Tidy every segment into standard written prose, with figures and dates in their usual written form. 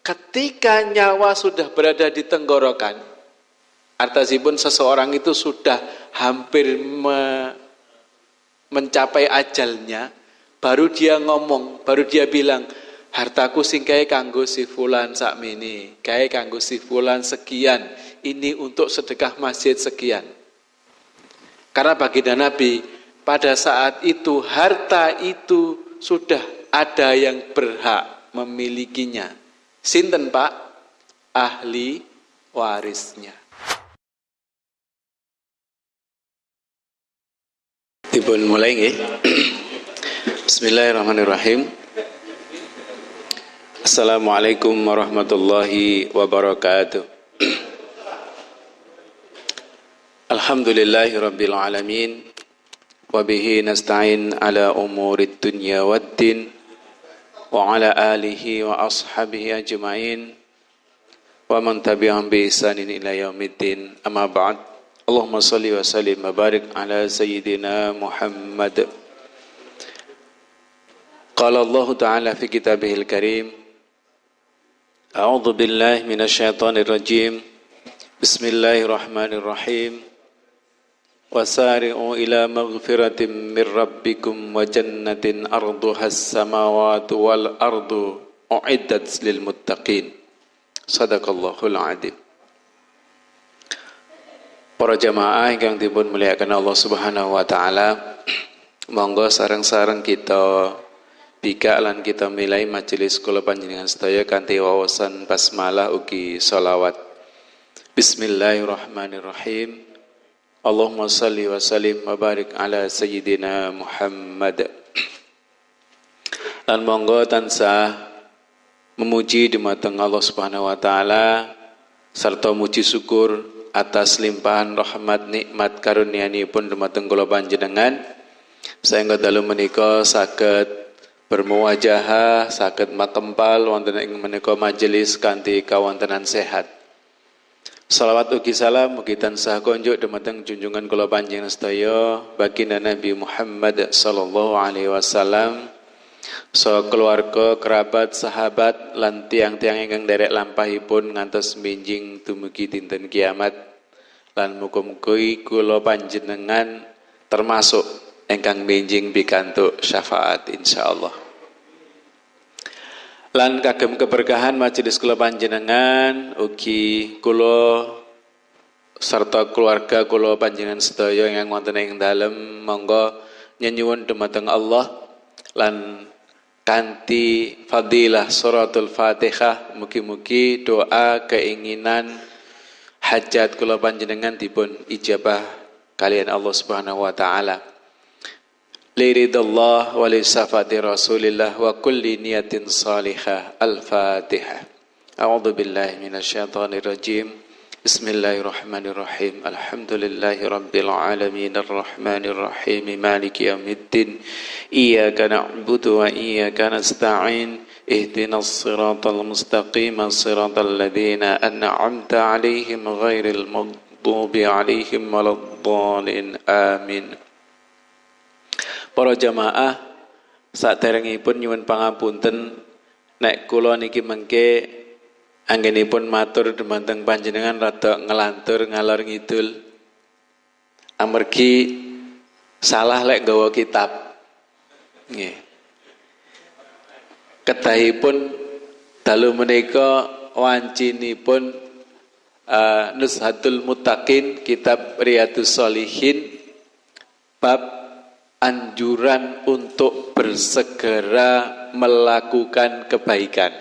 ketika nyawa sudah berada di tenggorokan, artasipun seseorang itu sudah hampir mencapai ajalnya, baru dia ngomong, baru dia bilang, hartaku sing kae kanggo si fulan sakmene, kae kanggo si fulan sekian, ini untuk sedekah masjid sekian. Karena baginda Nabi, pada saat itu harta itu sudah ada yang berhak memilikinya. Sinten Pak? Ahli warisnya. Dipun mulai nggih. Bismillahirrahmanirrahim. Assalamualaikum warahmatullahi wabarakatuh. Alhamdulillahi rabbil alamin. Wabihi nasta'in ala umurid dunya waddin. Wa ala alihi wa ashabihi ajma'in. Wa man tabi'ahum bi ihsanin ila yaumiddin. Amma ba'd. Allahumma salli wa sallim wa barik ala sayyidina Muhammad. Qala Allah Ta'ala fi kitabihil karim. A'udzu billahi minasyaitonir rajim. Bismillahirrahmanirrahim. Wasari'u ila maghfiratin min rabbikum wa jannatin arduhas samawati wal ardu u'iddat lil muttaqin. Shadaqallahul adzim. Para jamaah ingkang dipun muliakan Allah Subhanahu wa taala, monggo sareng-sareng kita bika lan kita milai majelis kula panjenengan sedaya kanthi wawasan basmalah ugi sholawat. Bismillahirrahmanirrahim. Allahumma salli wa sallim wa barik ala sayyidina Muhammad. Lan monggo tansah memuji dumateng Allah Subhanahu wa taala serta muji syukur atas limpahan rahmat nikmat karunianipun dumateng kula panjenengan sehingga dalu menika saged bermuwajahah, saged makempal wonten ing menika majelis kanthi kawontenan sehat. Salawat ugi salam mugi tansah konjuk dumateng junjungan kula panjenengan sedaya baginda Nabi Muhammad sallallahu alaihi wasallam, saha keluarga, kerabat, sahabat lan tiang-tiang ingkang derek lampahipun ngantos minjing dumugi dinten kiamat. Lan muga-muga kula panjenengan termasuk ingkang minjing pikantuk syafaat insyaallah. Lan kagem keberkahan majelis kula panjenengan ugi kula serta keluarga kula panjenengan sedaya ingkang wonten ing dalem monggo nyuwun dumateng Allah lan kanthi fadilah suratul Fatihah mugi-mugi doa keinginan hajat kula panjenengan dipun ijabah kalian Allah Subhanahu wa taala. Liridallah wa li safati Rasulillah wa kulli niyatin salihah. Al-Fatihah. A'udzu billahi minasyaitonir rajim. Bismillahirrahmanirrahim. Alhamdulillahi rabbil alamin arrahmanir rahim maliki yaumiddin. Iyyaka na'budu wa iyyaka nasta'in. Ihdinas siratal mustaqim siratal ladzina an'amta 'alaihim ghairil maghdubi 'alaihim waladdallin. Amin. Para jamaah saderengipun nyuwun pangapunten nek kula niki mengke anggenipun matur dumateng panjenengan rada ngelantur ngalor ngidul amargi salah lek gawa kitab nggih. Kedahipun dalu menika wancinipun Nuzhatul Muttaqin kitab Riyadhus Shalihin bab anjuran untuk bersegera melakukan kebaikan.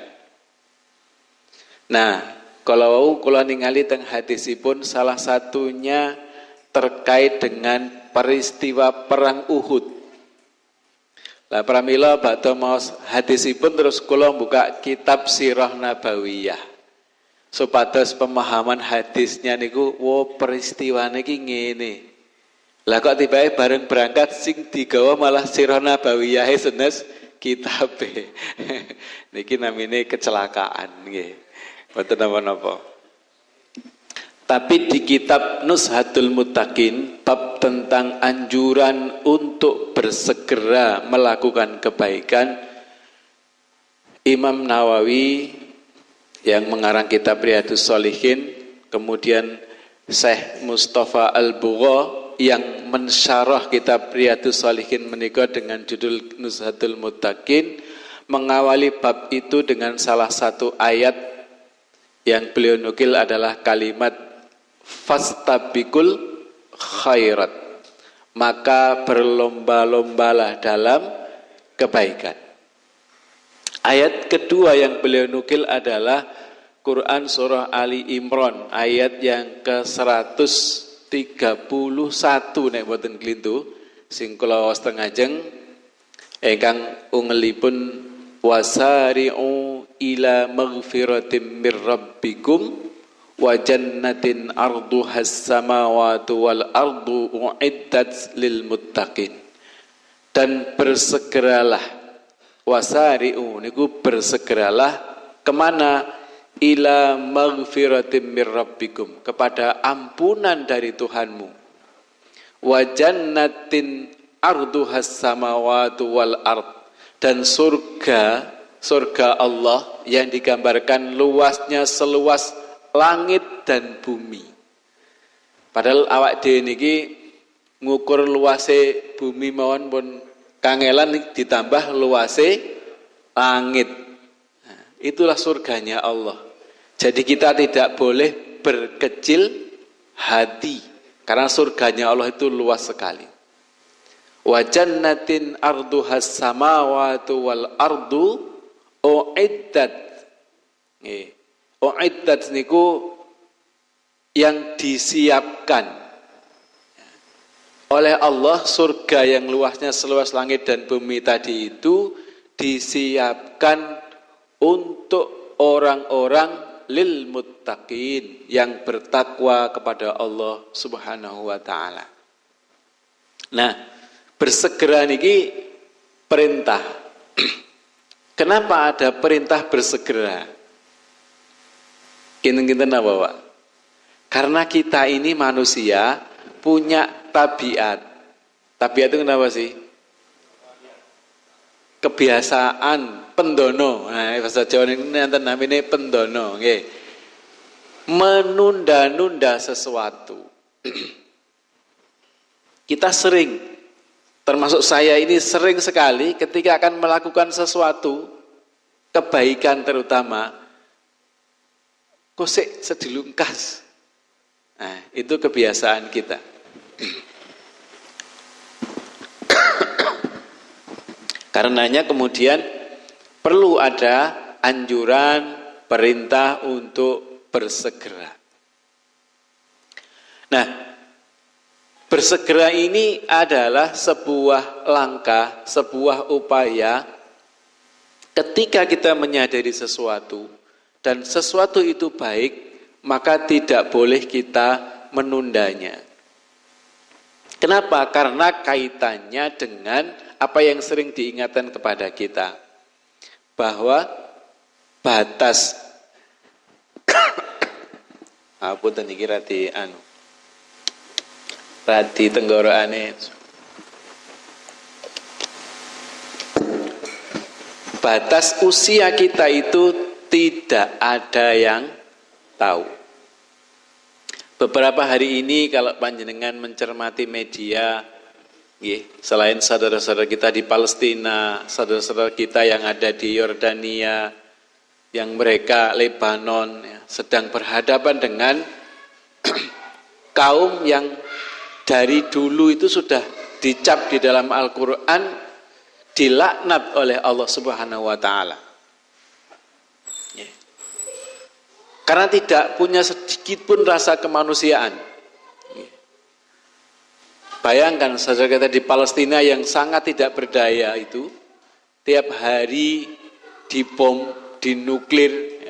Nah, kalau kula ningali teng hadisipun salah satunya terkait dengan peristiwa perang Uhud. Lah pramila badhe maos hadisipun terus kula buka kitab Sirah Nabawiyah. Supados pemahaman hadisnya niku peristiwane iki ngene. Lah kok tibae bareng berangkat sing digawa malah Sirah Nabawiyah senes kitabe. Niki namine kecelakaan nggih. Mboten napa-napa. Tapi di kitab Nuzhatul Muttaqin bab tentang anjuran untuk bersegera melakukan kebaikan, Imam Nawawi yang mengarang kitab Riyadhus Shalihin, kemudian Syekh Mustafa Al-Bugha yang mensyarah kitab Riyadhus Shalihin menika dengan judul Nuzhatul Muttaqin, mengawali bab itu dengan salah satu ayat yang beliau nukil adalah kalimat fastabiqul khairat, maka berlomba-lombalah dalam kebaikan. Ayat kedua yang beliau nukil adalah Quran surah Ali Imran ayat yang ke-131 nek boten klintu sing kula wastengajeng ingkang ungelipun wasari'u ila maghfiratin mir rabbikum wa jannatin arduhas samawati wal ardu uiddat lil muttaqin. Dan bersegeralah, wasari'u niku bersegeralah kemana? Ila maghfiratin mir rabbikum, kepada ampunan dari Tuhanmu. Wa jannatin arduhas samawati wal ard, dan surga Allah yang digambarkan luasnya seluas langit dan bumi. Padahal awak dhewe niki ngukur luase bumi mawon pun kangelan ditambah luase langit. Nah, itulah surganya Allah. Jadi kita tidak boleh berkecil hati karena surganya Allah itu luas sekali. Wa jannatin arduhas samawati wal ardu uiddat. Nggih. Uiddat niku yang disiapkan oleh Allah. Surga yang luasnya seluas langit dan bumi tadi itu disiapkan untuk orang-orang lil muttaqin, yang bertakwa kepada Allah Subhanahu wa taala. Nah, bersegera niki perintah. Kenapa ada perintah bersegera? Kinten-kinten apa, Pak? Karena kita ini manusia punya tabiat. Tabiat itu kenapa sih? Kebiasaan pendono. Nah, bahasa Jawa ini nanten namanya pendono, nggih. Menunda-nunda sesuatu. Kita sering, termasuk saya ini sering sekali ketika akan melakukan sesuatu kebaikan terutama, kosek sedilungkas. Nah, itu kebiasaan kita. Karenanya kemudian perlu ada anjuran, perintah untuk bersegera. Nah, bersegera ini adalah sebuah langkah, sebuah upaya ketika kita menyadari sesuatu dan sesuatu itu baik, maka tidak boleh kita menundanya. Kenapa? Karena kaitannya dengan apa yang sering diingatkan kepada kita, bahwa batas apunten iki radi radi tenggorokane, batas usia kita itu tidak ada yang tahu. Beberapa hari ini kalau panjenengan mencermati media, selain saudara-saudara kita di Palestina, saudara-saudara kita yang ada di Yordania, yang mereka Lebanon, sedang berhadapan dengan kaum yang dari dulu itu sudah dicap di dalam Al-Quran dilaknat oleh Allah Subhanahu wa Ta'ala. Karena tidak punya sedikit pun rasa kemanusiaan. Bayangkan saudara kita di Palestina yang sangat tidak berdaya itu, tiap hari dibom, dinuklir,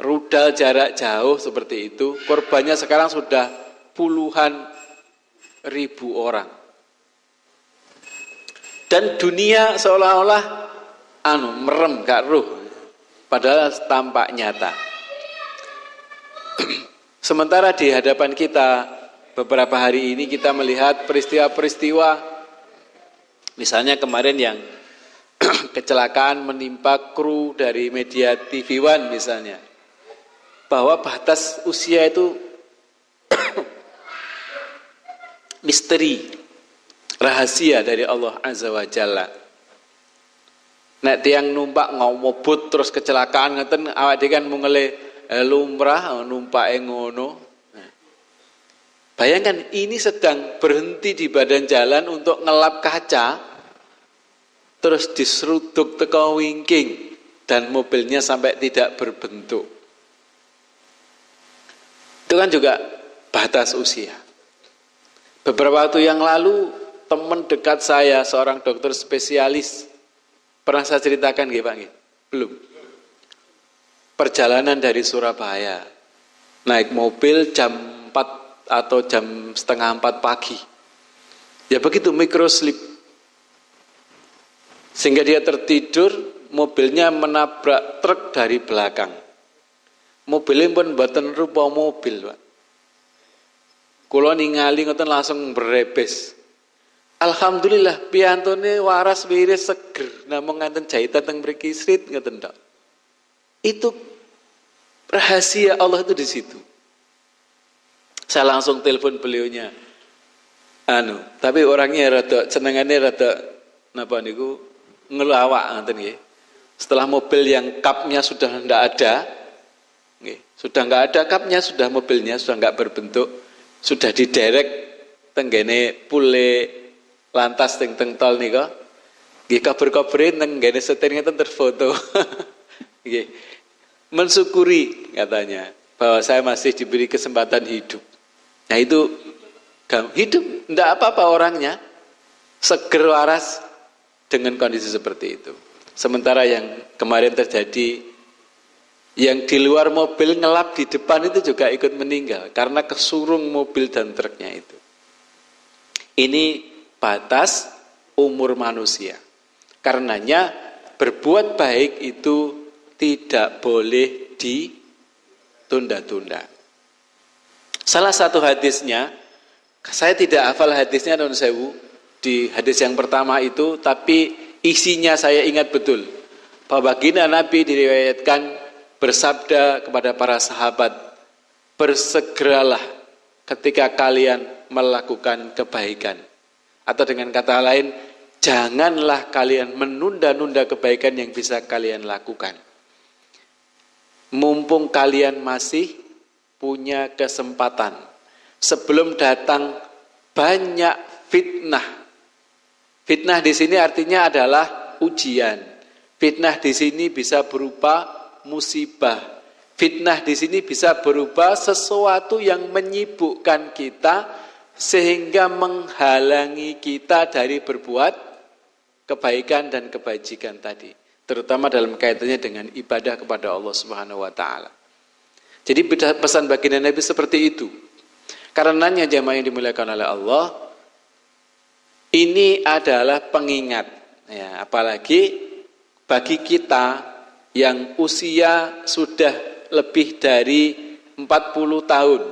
rudal jarak jauh seperti itu, korbannya sekarang sudah puluhan ribu orang. Dan dunia seolah-olah merem gak ruh, padahal tampak nyata. Sementara di hadapan kita beberapa hari ini kita melihat peristiwa-peristiwa, misalnya kemarin yang kecelakaan menimpa kru dari media TV One misalnya, bahwa batas usia itu misteri, rahasia dari Allah Azza wa Jalla. Nek tiang numpak ngomobut terus kecelakaan ngeten awak dhewe kan mungele lumrah numpake ngono. Bayangkan ini sedang berhenti di badan jalan untuk ngelap kaca, terus diseruduk teko wingking dan mobilnya sampai tidak berbentuk. Itu kan juga batas usia. Beberapa waktu yang lalu teman dekat saya seorang dokter spesialis, pernah saya ceritakan nggih Pak nggih? Belum. Perjalanan dari Surabaya naik mobil jam 4 atau jam setengah 4 pagi. Ya begitu microslip. Sehingga dia tertidur, mobilnya menabrak truk dari belakang. Mobilnya pun mboten rupa mobil, Pak. Kula ningali ngoten langsung berebes. Alhamdulillah piyantone waras wiris seger, namung ngaten jahitan teng mriki srit ngoten tok. Itu rahasia Allah itu di situ. Saya langsung telepon beliaunya. Tapi orangnya rada senengannya rada napa niku ngelawak ngoten nggih. Setelah mobil yang kapnya sudah ndak ada, nggih, sudah nggak ada kapnya, sudah mobilnya sudah nggak berbentuk, sudah diderek tenggene pule lantas teng tol nika. Nggih kabar-kabare tenggene setir ngeten terfoto. Nggih. Mensyukuri katanya bahwa saya masih diberi kesempatan hidup. Nah itu hidup, tidak apa-apa orangnya, seger waras dengan kondisi seperti itu. Sementara yang kemarin terjadi, yang di luar mobil ngelap di depan itu juga ikut meninggal karena kesurung mobil dan truknya itu. Ini batas umur manusia. Karenanya berbuat baik itu tidak boleh ditunda-tunda. Salah satu hadisnya, saya tidak hafal hadisnya non sewu di hadis yang pertama itu, tapi isinya saya ingat betul. Bahwa baginda Nabi diriwayatkan bersabda kepada para sahabat, bersegeralah ketika kalian melakukan kebaikan. Atau dengan kata lain, janganlah kalian menunda-nunda kebaikan yang bisa kalian lakukan. Mumpung kalian masih punya kesempatan sebelum datang banyak fitnah. Fitnah di sini artinya adalah ujian. Fitnah di sini bisa berupa musibah. Fitnah di sini bisa berupa sesuatu yang menyibukkan kita sehingga menghalangi kita dari berbuat kebaikan dan kebajikan tadi, terutama dalam kaitannya dengan ibadah kepada Allah Subhanahu wa taala. Jadi pesan baginda Nabi seperti itu. Karenanya jamaah yang dimuliakan oleh Allah, ini adalah pengingat. Ya, apalagi bagi kita yang usia sudah lebih dari 40 tahun.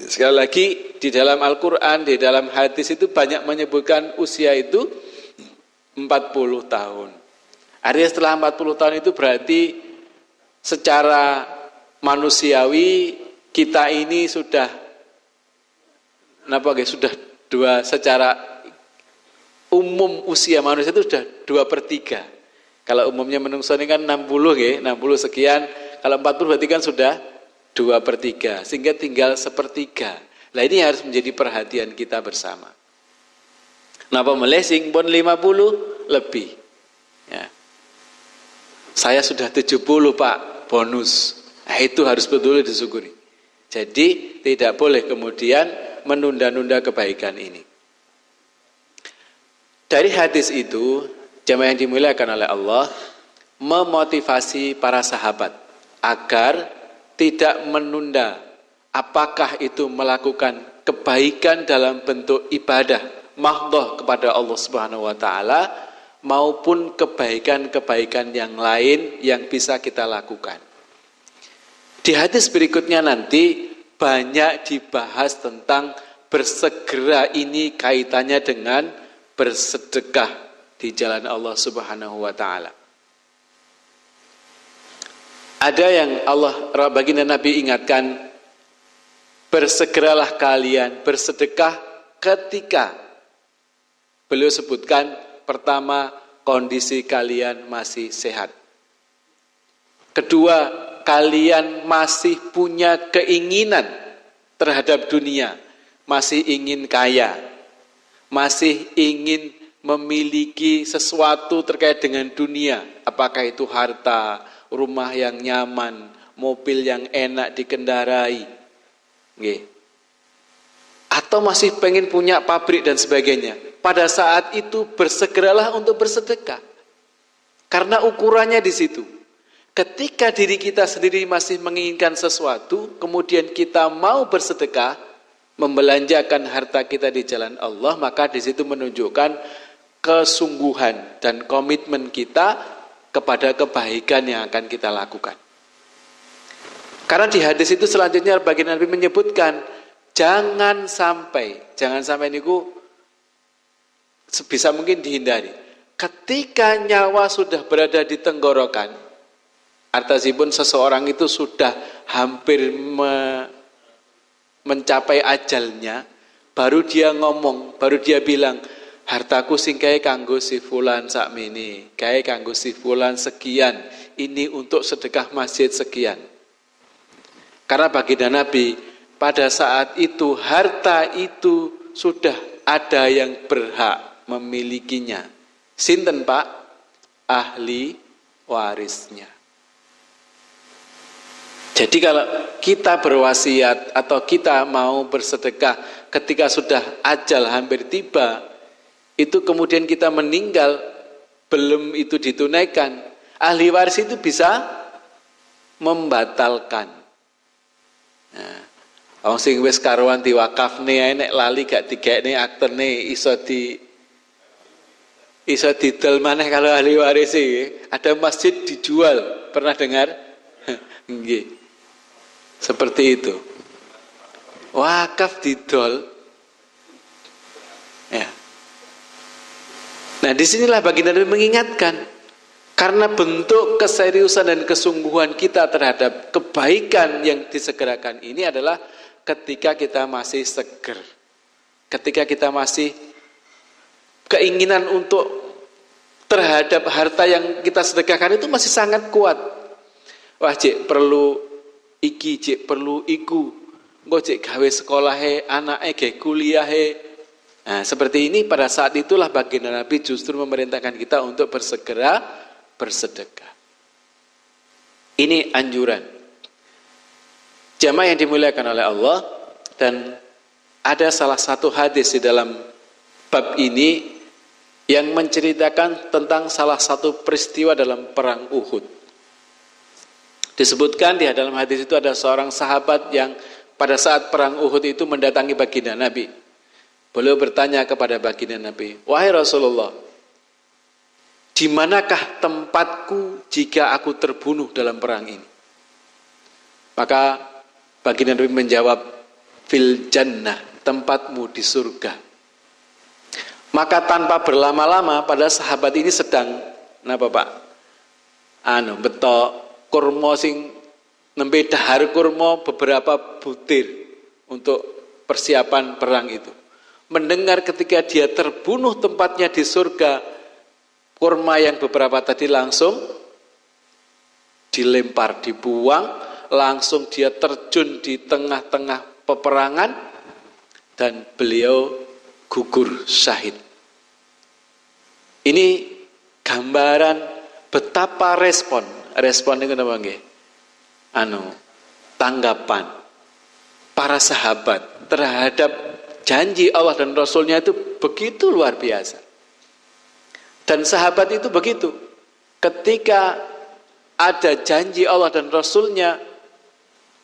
Sekali lagi di dalam Al-Quran, di dalam hadis itu banyak menyebutkan usia itu 40 tahun. Artinya setelah 40 tahun itu berarti secara manusiawi kita ini sudah sudah secara umum usia manusia itu sudah 2/3. Kalau umumnya menungso ini kan 60 sekian, kalau 40 berarti kan sudah 2/3, sehingga tinggal 1/3. Nah ini harus menjadi perhatian kita bersama. Napa melesing pun 50 lebih. Ya. Saya sudah 70 Pak, bonus. Nah, itu harus betul disyukuri. Jadi tidak boleh kemudian menunda-nunda kebaikan ini. Dari hadis itu, jamaah yang dimuliakan oleh Allah, memotivasi para sahabat agar tidak menunda, apakah itu melakukan kebaikan dalam bentuk ibadah mahdhah kepada Allah Subhanahu wa taala maupun kebaikan-kebaikan yang lain yang bisa kita lakukan. Di hadis berikutnya nanti banyak dibahas tentang bersegera ini kaitannya dengan bersedekah di jalan Allah Subhanahu wa taala. Ada yang Allah baginda Nabi ingatkan, bersegeralah kalian bersedekah ketika beliau sebutkan pertama kondisi kalian masih sehat. Kedua, kalian masih punya keinginan terhadap dunia, masih ingin kaya, masih ingin memiliki sesuatu terkait dengan dunia, apakah itu harta, rumah yang nyaman, mobil yang enak dikendarai, atau masih pengen punya pabrik dan sebagainya. Pada saat itu bersegeralah untuk bersedekah, karena ukurannya di situ. Ketika diri kita sendiri masih menginginkan sesuatu, kemudian kita mau bersedekah, membelanjakan harta kita di jalan Allah, maka di situ menunjukkan kesungguhan dan komitmen kita kepada kebaikan yang akan kita lakukan. Karena di hadis itu selanjutnya baginda Nabi menyebutkan, jangan sampai niku sebisa mungkin dihindari. Ketika nyawa sudah berada di tenggorokan, artasipun seseorang itu sudah hampir mencapai ajalnya, baru dia ngomong, baru dia bilang, hartaku sing kae kanggo si fulan sakmene, kae kanggo si fulan sekian, ini untuk sedekah masjid sekian. Karena baginda Nabi, pada saat itu harta itu sudah ada yang berhak memilikinya. Sinten Pak? Ahli warisnya. Jadi kalau kita berwasiat atau kita mau bersedekah ketika sudah ajal hampir tiba, itu kemudian kita meninggal, belum itu ditunaikan, ahli waris itu bisa membatalkan. Nah, wong sing wis karuan diwakafne ae nek lali gak digekne aktene iso didol maneh kalau ahli waris iki. Ada masjid dijual, pernah dengar? Nggih. Seperti itu. Wakaf didol. Ya. Nah, disinilah baginda Nabi mengingatkan, karena bentuk keseriusan dan kesungguhan kita terhadap kebaikan yang disegerakan ini adalah ketika kita masih seger, ketika kita masih keinginan untuk terhadap harta yang kita sedekahkan itu masih sangat kuat. Wah, cik perlu iki, cik perlu iku, engko cik gawe sekolahe anake gawe kuliahe. Nah, seperti ini pada saat itulah baginda Nabi justru memerintahkan kita untuk bersegera bersedekah. Ini anjuran. Jamaah yang dimuliakan oleh Allah, dan ada salah satu hadis di dalam bab ini yang menceritakan tentang salah satu peristiwa dalam perang Uhud. Disebutkan di dalam hadis itu ada seorang sahabat yang pada saat perang Uhud itu mendatangi baginda Nabi. Beliau bertanya kepada baginda Nabi, wahai Rasulullah, di manakah tempatku jika aku terbunuh dalam perang ini? Maka baginda Nabi menjawab, fil jannah, tempatmu di surga. Maka tanpa berlama-lama, pada sahabat ini sedang, napa Pak? Betok kurma sing nembe dahar kurma beberapa butir untuk persiapan perang itu. Mendengar ketika dia terbunuh tempatnya di surga, kurma yang beberapa tadi langsung dilempar, dibuang, langsung dia terjun di tengah-tengah peperangan dan beliau gugur syahid. Ini gambaran betapa respon itu apa nggih? Tanggapan para sahabat terhadap janji Allah dan Rasulnya itu begitu luar biasa. Dan sahabat itu begitu. Ketika ada janji Allah dan Rasulnya,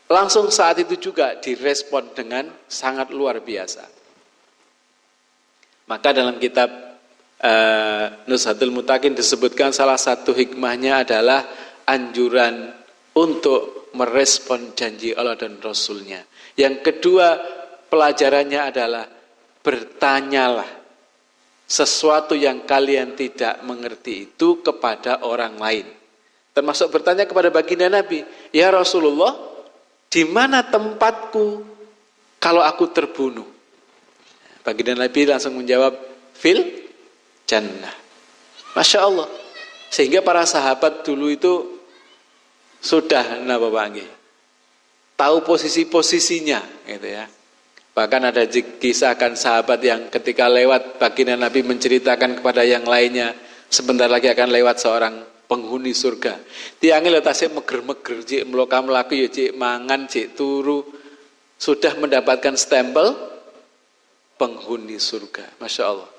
langsung saat itu juga direspon dengan sangat luar biasa. Maka dalam kitab Nuzhatul Muttaqin disebutkan salah satu hikmahnya adalah anjuran untuk merespon janji Allah dan Rasulnya. Yang kedua, pelajarannya adalah bertanyalah sesuatu yang kalian tidak mengerti itu kepada orang lain. Termasuk bertanya kepada baginda Nabi, "Ya Rasulullah, di mana tempatku kalau aku terbunuh?" Baginda Nabi langsung menjawab, "Fil jannah." Masya Allah. Sehingga para sahabat dulu itu sudah tahu posisi-posisinya gitu ya. Bahkan ada kisahkan sahabat yang ketika lewat baginda Nabi menceritakan kepada yang lainnya, sebentar lagi akan lewat seorang penghuni surga. Tiangnya letasnya meger-meger, cik melaku ya cik mangan, cik turu, sudah mendapatkan stempel penghuni surga. Masya Allah.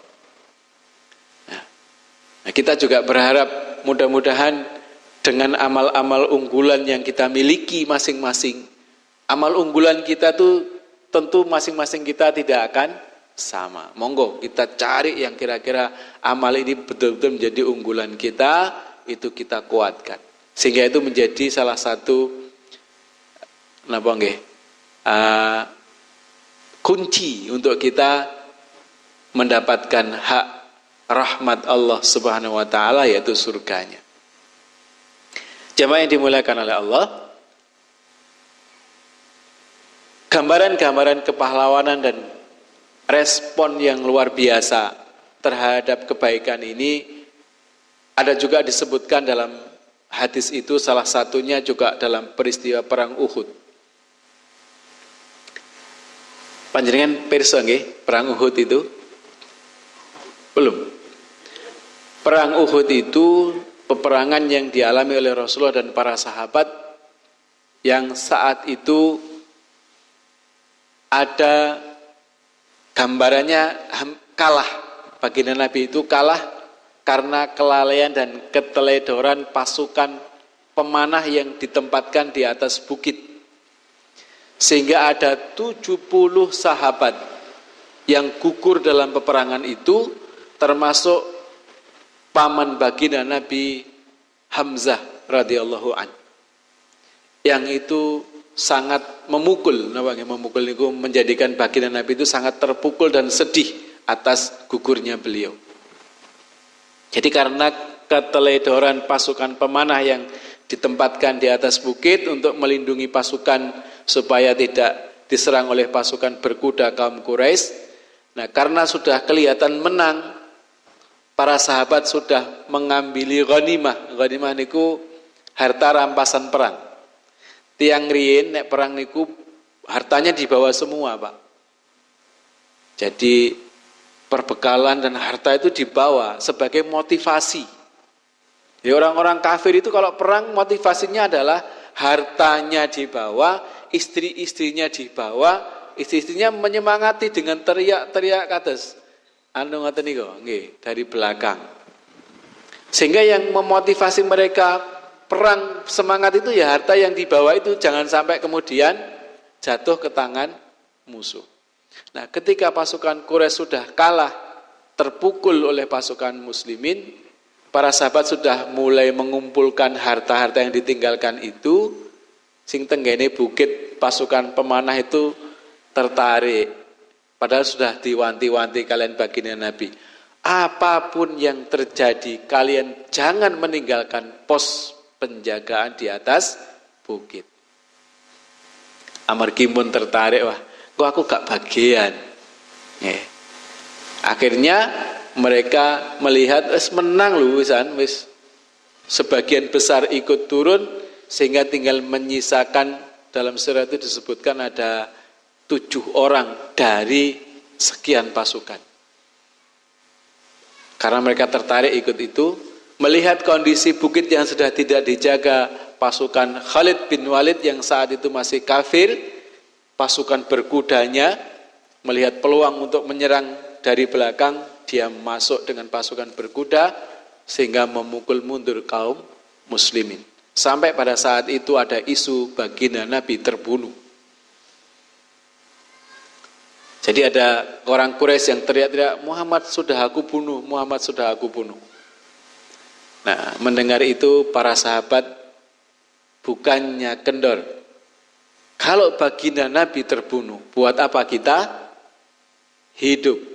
Nah, kita juga berharap mudah-mudahan dengan amal-amal unggulan yang kita miliki masing-masing, amal unggulan kita tuh tentu masing-masing kita tidak akan sama. Monggo kita cari yang kira-kira amal ini betul-betul menjadi unggulan kita, itu kita kuatkan. Sehingga itu menjadi salah satu kunci untuk kita mendapatkan hak rahmat Allah Subhanahu wa taala, yaitu surganya. Jamaah yang dimuliakan oleh Allah, gambaran-gambaran kepahlawanan dan respon yang luar biasa terhadap kebaikan ini ada juga disebutkan dalam hadis itu, salah satunya juga dalam peristiwa perang Uhud. Panjenengan pirsa nggih perang Uhud itu? Belum. Perang Uhud itu peperangan yang dialami oleh Rasulullah dan para sahabat yang saat itu ada gambarannya kalah. Baginda Nabi itu kalah karena kelalaian dan keteledoran pasukan pemanah yang ditempatkan di atas bukit. Sehingga ada 70 sahabat yang gugur dalam peperangan itu, termasuk paman baginda Nabi Hamzah radhiyallahu an. Yang itu sangat memukul itu menjadikan baginda Nabi itu sangat terpukul dan sedih atas gugurnya beliau. Jadi karena keteledoran pasukan pemanah yang ditempatkan di atas bukit untuk melindungi pasukan supaya tidak diserang oleh pasukan berkuda kaum Quraisy. Nah, karena sudah kelihatan menang, para sahabat sudah mengambil ghanimah. Ghanimah niku harta rampasan perang. Tiang riyin nek perang niku hartanya dibawa semua, Pak. Jadi perbekalan dan harta itu dibawa sebagai motivasi. Ya, orang-orang kafir itu kalau perang motivasinya adalah hartanya dibawa, istri-istrinya dibawa, istri-istrinya menyemangati dengan teriak-teriak kados anu ngoten niku nggih dari belakang. Sehingga yang memotivasi mereka perang semangat itu ya harta yang dibawa itu jangan sampai kemudian jatuh ke tangan musuh. Nah, ketika pasukan Quraisy sudah kalah, terpukul oleh pasukan muslimin, para sahabat sudah mulai mengumpulkan harta-harta yang ditinggalkan itu. Sing tenggene bukit pasukan pemanah itu tertarik. Padahal sudah diwanti-wanti kalian baginda Nabi. Apapun yang terjadi, kalian jangan meninggalkan pos penjagaan di atas bukit. Amargi pun tertarik, wah, kok aku gak bagian. Akhirnya mereka melihat menang lho wis sebagian besar ikut turun, sehingga tinggal menyisakan, dalam surat itu disebutkan ada 7 orang dari sekian pasukan. Karena mereka tertarik ikut itu, melihat kondisi bukit yang sudah tidak dijaga pasukan Khalid bin Walid yang saat itu masih kafir, pasukan berkudanya melihat peluang untuk menyerang dari belakang, dia masuk dengan pasukan berkuda sehingga memukul mundur kaum muslimin. Sampai pada saat itu ada isu baginda Nabi terbunuh. Jadi ada orang Quraisy yang teriak-teriak, Muhammad sudah aku bunuh, Muhammad sudah aku bunuh. Nah, mendengar itu para sahabat bukannya kendor. Kalau baginda Nabi terbunuh, buat apa kita hidup?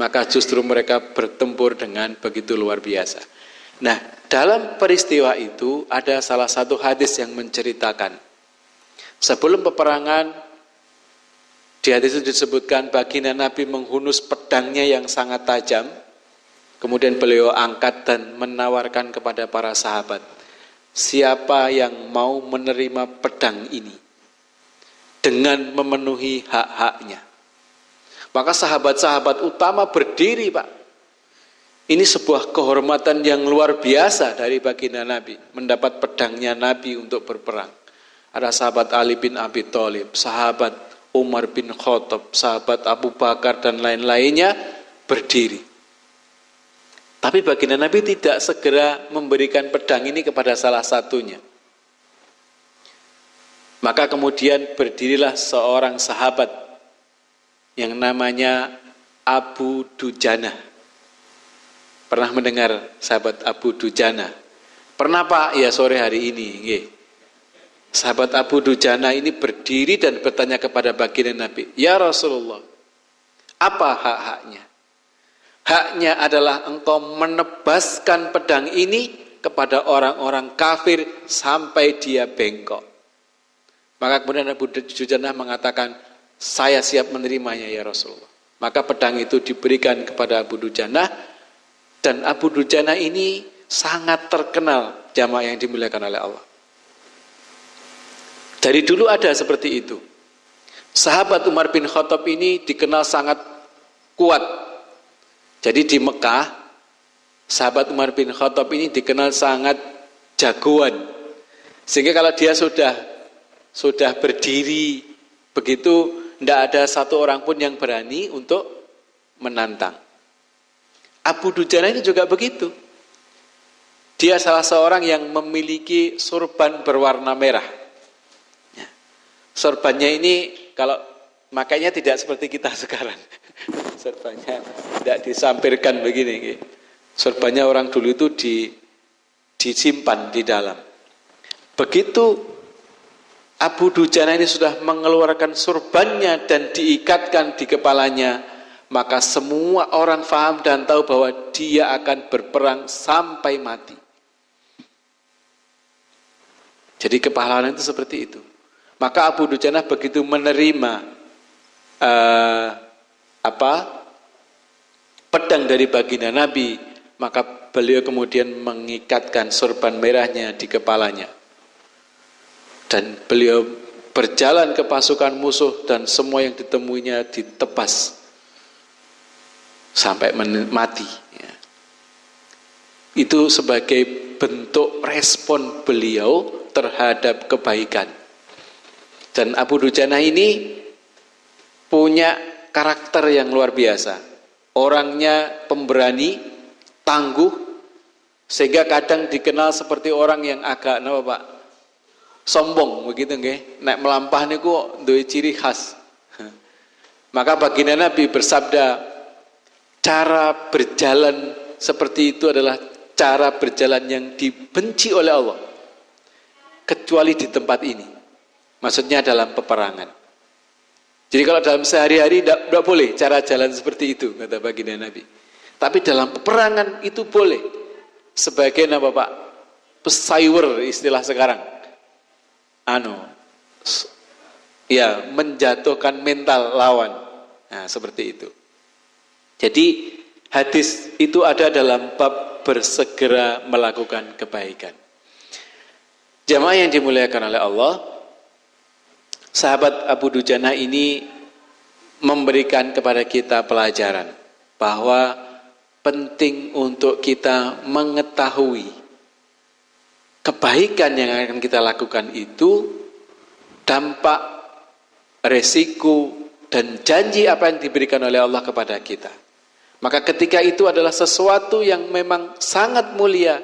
Maka justru mereka bertempur dengan begitu luar biasa. Nah, dalam peristiwa itu ada salah satu hadis yang menceritakan sebelum peperangan, di hadis itu disebutkan baginda Nabi menghunus pedangnya yang sangat tajam. Kemudian beliau angkat dan menawarkan kepada para sahabat, siapa yang mau menerima pedang ini dengan memenuhi hak-haknya. Maka sahabat-sahabat utama berdiri, Pak. Ini sebuah kehormatan yang luar biasa dari baginda Nabi, mendapat pedangnya Nabi untuk berperang. Ada sahabat Ali bin Abi Thalib, sahabat Umar bin Khattab, sahabat Abu Bakar dan lain-lainnya berdiri. Tapi baginda Nabi tidak segera memberikan pedang ini kepada salah satunya. Maka kemudian berdirilah seorang sahabat yang namanya Abu Dujana. Pernah mendengar sahabat Abu Dujana? Pernah, Pak? Ya, sore hari ini. Sahabat Abu Dujana ini berdiri dan bertanya kepada baginda Nabi, ya Rasulullah, apa hak-haknya? Haknya adalah engkau menebaskan pedang ini kepada orang-orang kafir sampai dia bengkok. Maka kemudian Abu Dujana mengatakan, saya siap menerimanya ya Rasulullah. Maka pedang itu diberikan kepada Abu Dujana, dan Abu Dujana ini sangat terkenal, jamaah yang dimuliakan oleh Allah. Dari dulu ada seperti itu. Sahabat Umar bin Khattab ini dikenal sangat kuat. Jadi di Mekah, sahabat Umar bin Khattab ini dikenal sangat jagoan. Sehingga kalau dia sudah berdiri begitu, tidak ada satu orang pun yang berani untuk menantang. Abu Dujana ini juga begitu. Dia salah seorang yang memiliki sorban berwarna merah. Sorbannya ini kalau makanya tidak seperti kita sekarang. Sorbannya tidak disampirkan begini. Sorbannya orang dulu itu disimpan di dalam. Begitu Abu Dujana ini sudah mengeluarkan sorbannya dan diikatkan di kepalanya, maka semua orang faham dan tahu bahwa dia akan berperang sampai mati. Jadi kepahlawanan itu seperti itu. Maka Abu Dujana begitu menerima pedang dari baginda Nabi, maka beliau kemudian mengikatkan sorban merahnya di kepalanya. Dan beliau berjalan ke pasukan musuh dan semua yang ditemuinya ditebas sampai mati. Itu sebagai bentuk respon beliau terhadap kebaikan. Dan Abu Dujana ini punya karakter yang luar biasa. Orangnya pemberani, tangguh, sehingga kadang dikenal seperti orang yang agak sombong begitu nggih. Nek melampah niku duwe ciri khas. Maka baginda Nabi bersabda, cara berjalan seperti itu adalah cara berjalan yang dibenci oleh Allah, kecuali di tempat ini. Maksudnya dalam peperangan. Jadi kalau dalam sehari-hari tidak boleh cara jalan seperti itu, kata baginda Nabi. Tapi dalam peperangan itu boleh. Sebagai apa Pak? Pesaiwer istilah sekarang. Menjatuhkan mental lawan. Nah, seperti itu. Jadi hadis itu ada dalam bab bersegera melakukan kebaikan. Jamaah yang dimuliakan oleh Allah, sahabat Abu Dujana ini memberikan kepada kita pelajaran bahwa penting untuk kita mengetahui kebaikan yang akan kita lakukan itu dampak, resiko, dan janji apa yang diberikan oleh Allah kepada kita. Maka ketika itu adalah sesuatu yang memang sangat mulia,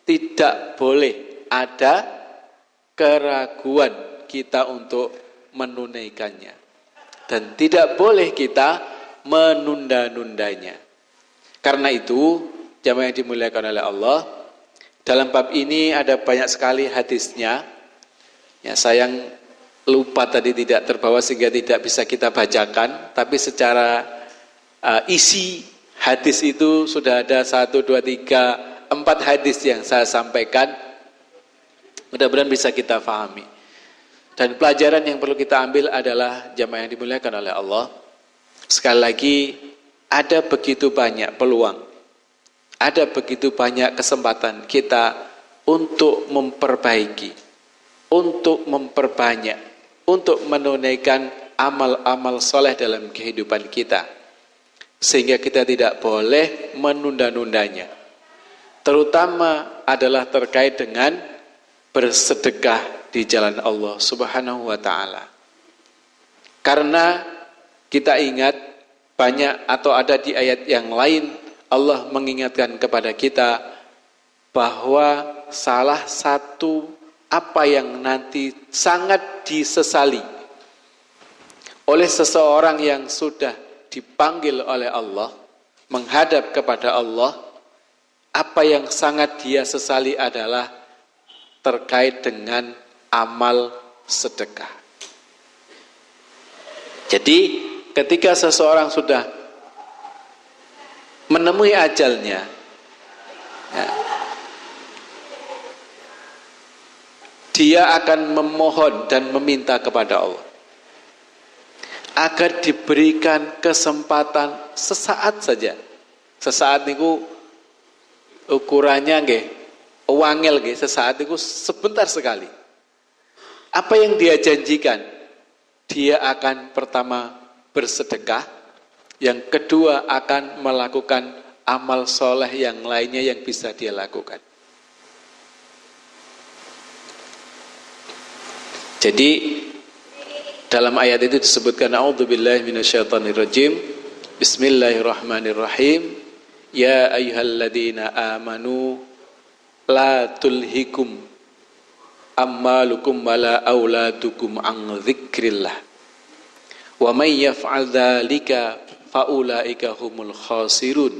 tidak boleh ada keraguan kita untuk menunaikannya, dan tidak boleh kita menunda-nundanya. Karena itu, jamaah yang dimuliakan oleh Allah, dalam bab ini ada banyak sekali hadisnya. Ya, sayang lupa tadi tidak terbawa sehingga tidak bisa kita bacakan, tapi secara isi hadis itu sudah ada 1, 2, 3, 4 4 hadis yang saya sampaikan mudah-mudahan bisa kita fahami. Dan pelajaran yang perlu kita ambil adalah jamaah yang dimuliakan oleh Allah. Sekali lagi, ada begitu banyak peluang, ada begitu banyak kesempatan kita untuk memperbaiki, untuk memperbanyak, untuk menunaikan amal-amal soleh dalam kehidupan kita. Sehingga kita tidak boleh menunda-nundanya. Terutama adalah terkait dengan bersedekah di jalan Allah Subhanahu wa ta'ala. Karena kita ingat banyak atau ada di ayat yang lain Allah mengingatkan kepada kita bahwa salah satu apa yang nanti sangat disesali oleh seseorang yang sudah dipanggil oleh Allah menghadap kepada Allah, apa yang sangat dia sesali adalah terkait dengan amal sedekah. Jadi ketika seseorang sudah menemui ajalnya, ya, dia akan memohon dan meminta kepada Allah agar diberikan kesempatan sesaat saja. Sesaat niku ukurannya nggih wangel nggih, sesaat niku sebentar sekali. Apa yang dia janjikan? Dia akan pertama bersedekah, yang kedua akan melakukan amal soleh yang lainnya yang bisa dia lakukan. Jadi dalam ayat itu disebutkan a'udzubillahi minasyaitonirrajim, bismillahirrahmanirrahim, ya ayyuhalladzina amanu la tulhikum ammalukum wala auladukum an dzikrillah wa may yaf'al dzalika faulaika humul khasirun.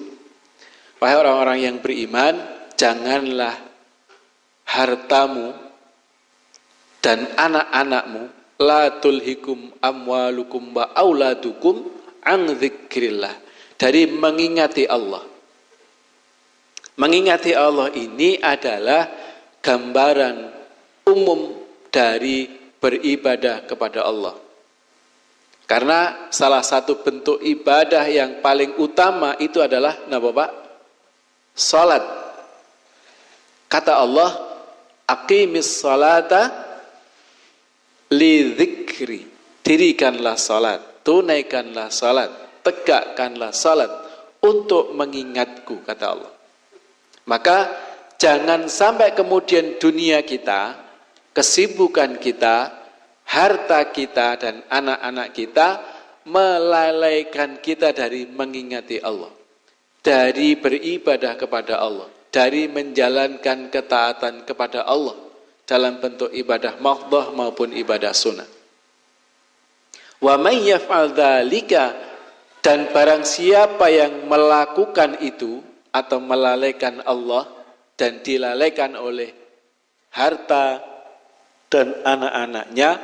Wahai orang-orang yang beriman, janganlah hartamu dan anak-anakmu, la tulhikum amwalukum wa auladukum an dzikrillah, dari mengingati Allah. Mengingati Allah ini adalah gambaran umum dari beribadah kepada Allah. Karena salah satu bentuk ibadah yang paling utama itu adalah napa Pak? Salat. Kata Allah, aqimis salata li dzikri. Dirikanlah salat, tunaikanlah salat, tegakkanlah salat untuk mengingatku, kata Allah. Maka jangan sampai kemudian dunia kita, kesibukan kita, harta kita dan anak-anak kita melalaikan kita dari mengingati Allah, dari beribadah kepada Allah, dari menjalankan ketaatan kepada Allah dalam bentuk ibadah mahdhah maupun ibadah sunnah. Wa may yaf'al dzalika, dan barang siapa yang melakukan itu atau melalaikan Allah dan dilalaikan oleh harta dan anak-anaknya,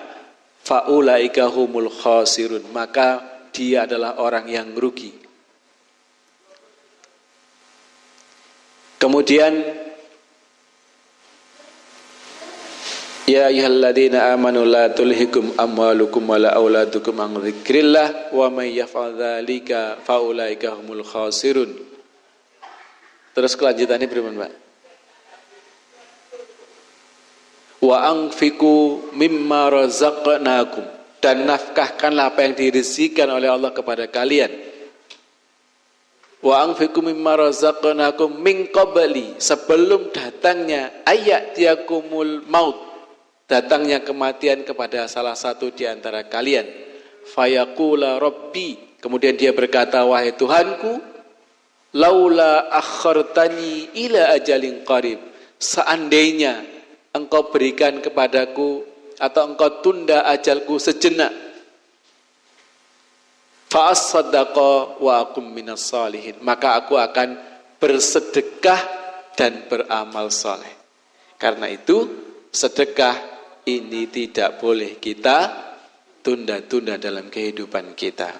faulaika humul khasirun, maka dia adalah orang yang rugi. Kemudian ya ayyuhalladzina amanu la tulhikum amwalukum wala auladukum an dzikrillah wa may yaf'al dzalika faulaika humul khasirun. Terus kelanjutannya bagaimana, Pak? Wa anfiqu mimma razaqnakum, dan nafkahkanlah apa yang dirizkikan oleh Allah kepada kalian. Wa anfiqu mimma razaqnakum min qabli, sebelum datangnya ayatiyakumul maut, datangnya kematian kepada salah satu di antara kalian. Fayaqula rabbi, kemudian dia berkata, wahai Tuhanku, laula akhartani ila ajalin qarib, seandainya engkau berikan kepadaku atau engkau tunda ajalku sejenak, fa as-saddaqa wa akum minas salihin, maka aku akan bersedekah dan beramal saleh. Karena itu sedekah ini tidak boleh kita tunda-tunda dalam kehidupan kita.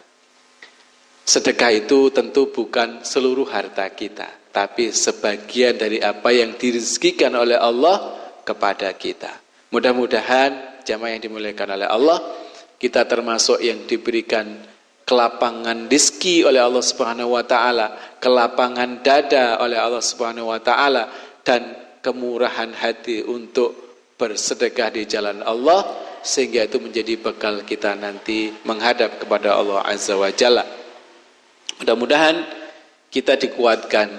Sedekah itu tentu bukan seluruh harta kita. tapi sebagian dari apa yang direzekikan oleh Allah kepada kita. Mudah-mudahan jamaah yang dimuliakan oleh Allah, kita termasuk yang diberikan kelapangan rezeki oleh Allah Subhanahu wa taala, kelapangan dada oleh Allah Subhanahu wa taala, dan kemurahan hati untuk bersedekah di jalan Allah, sehingga itu menjadi bekal kita nanti menghadap kepada Allah Azza wa Jalla. Mudah-mudahan kita dikuatkan,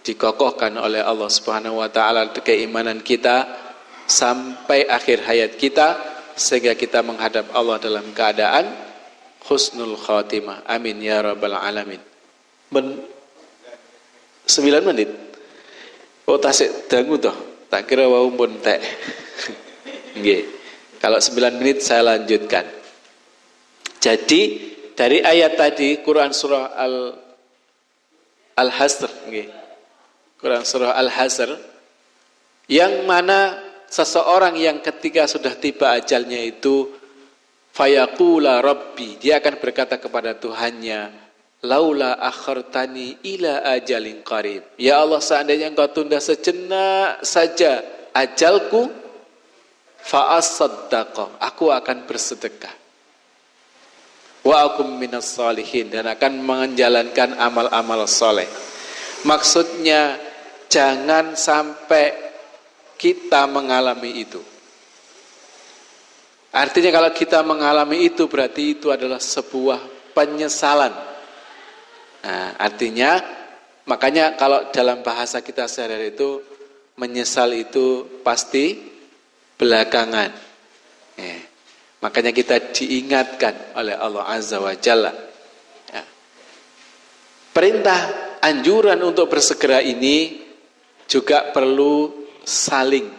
dikokohkan oleh Allah Subhanahu wa taala keimanan kita sampai akhir hayat kita, sehingga kita menghadap Allah dalam keadaan husnul khatimah. Amin ya rabbal alamin. 9 menit. Oh tasik dangu toh. Tak kira wau pun tek. Nggih. Kalau 9 menit saya lanjutkan. Jadi dari ayat tadi Quran surah Al-Hasr nggih. Quran surah Al-Hasr yang mana seseorang yang ketika sudah tiba ajalnya itu fayaqula rabbi, dia akan berkata kepada Tuhannya, laula akhartani ila ajalin qarib, ya Allah seandainya engkau tunda sejenak saja ajalku, fa asaddaqa, aku akan bersedekah, wa akum minas salihin, dan akan menjalankan amal-amal soleh. Maksudnya jangan sampai kita mengalami itu. Artinya kalau kita mengalami itu berarti itu adalah sebuah penyesalan. Nah, artinya makanya kalau dalam bahasa kita sehari-hari itu menyesal itu pasti belakangan. Makanya kita diingatkan oleh Allah Azza wa Jalla. Perintah anjuran untuk bersegera ini juga perlu saling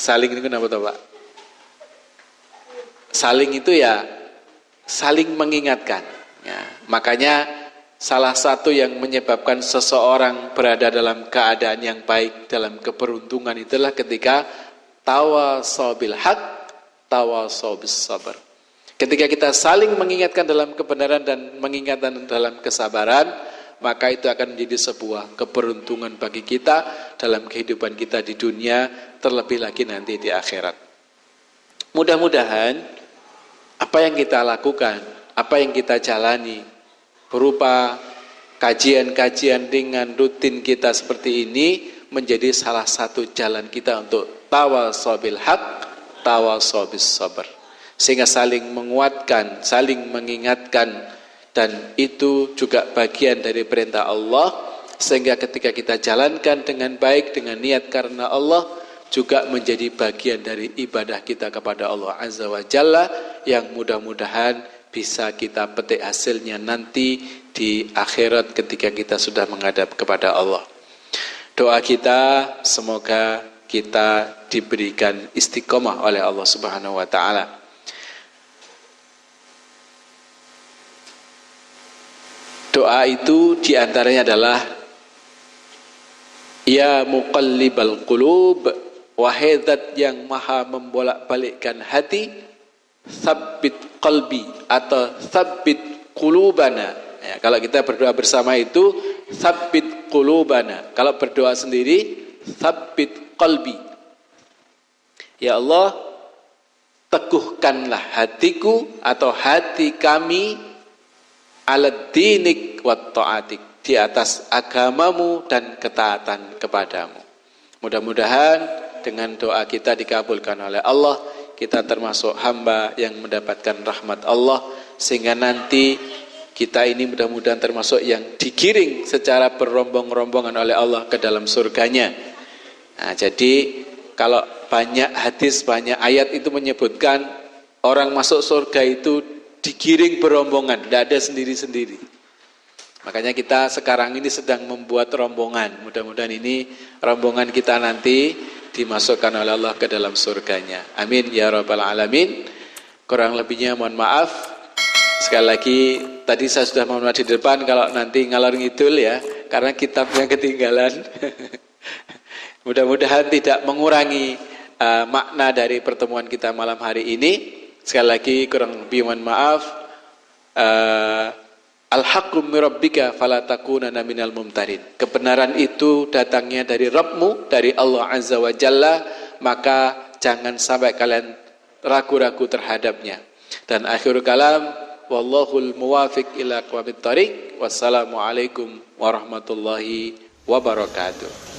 itu kenapa toh Pak? Saling itu ya saling mengingatkan ya. Makanya salah satu yang menyebabkan seseorang berada dalam keadaan yang baik, dalam keberuntungan itulah ketika tawasau bil haq, tawasau bis sabar. Ketika kita saling mengingatkan dalam kebenaran dan mengingatkan dalam kesabaran, maka itu akan menjadi sebuah keberuntungan bagi kita dalam kehidupan kita di dunia, terlebih lagi nanti di akhirat. Mudah-mudahan apa yang kita lakukan, apa yang kita jalani berupa kajian-kajian dengan rutin kita seperti ini menjadi salah satu jalan kita untuk tawasau bil haq, tawasau bis sabar. Sehingga saling menguatkan, saling mengingatkan, dan itu juga bagian dari perintah Allah, sehingga ketika kita jalankan dengan baik, dengan niat karena Allah, juga menjadi bagian dari ibadah kita kepada Allah Azza wa Jalla, yang mudah-mudahan bisa kita petik hasilnya nanti di akhirat ketika kita sudah menghadap kepada Allah. Doa kita semoga kita diberikan istiqomah oleh Allah Subhanahu wa taala. Doa itu diantaranya adalah ya muqallibal qulub, wahai zat yang maha membolak-balikkan hati, tsabbit qalbi atau tsabbit qulubana. Ya, kalau kita berdoa bersama itu tsabbit qulubana. Kalau berdoa sendiri tsabbit qalbi. Ya Allah, teguhkanlah hatiku atau hati kami ala dinik wa ta'atik, di atas agamamu dan ketaatan kepadamu. Mudah-mudahan dengan doa kita dikabulkan oleh Allah, kita termasuk hamba yang mendapatkan rahmat Allah, sehingga nanti kita ini mudah-mudahan termasuk yang digiring secara berombong-rombongan oleh Allah ke dalam surganya. Nah, jadi kalau banyak hadis, banyak ayat itu menyebutkan orang masuk surga itu digiring berombongan, tidak ada sendiri-sendiri. Makanya kita sekarang ini sedang membuat rombongan. Mudah-mudahan ini rombongan kita nanti dimasukkan oleh Allah ke dalam surganya. Amin ya rabbal alamin. Kurang lebihnya mohon maaf. Sekali lagi tadi saya sudah mohon maaf di depan kalau nanti ngalor ngidul ya, karena kitabnya ketinggalan. Mudah-mudahan tidak mengurangi makna dari pertemuan kita malam hari ini. Sekali lagi kurang lebih mohon maaf. Al-haqqu min rabbika fala takunanna minal mumtarin. Kebenaran itu datangnya dari Rabbmu, dari Allah Azza wa Jalla, maka jangan sampai kalian ragu-ragu terhadapnya. Dan akhir kalam, wallahul muwafiq ila aqwamit thariq. Wassalamualaikum warahmatullahi wabarakatuh.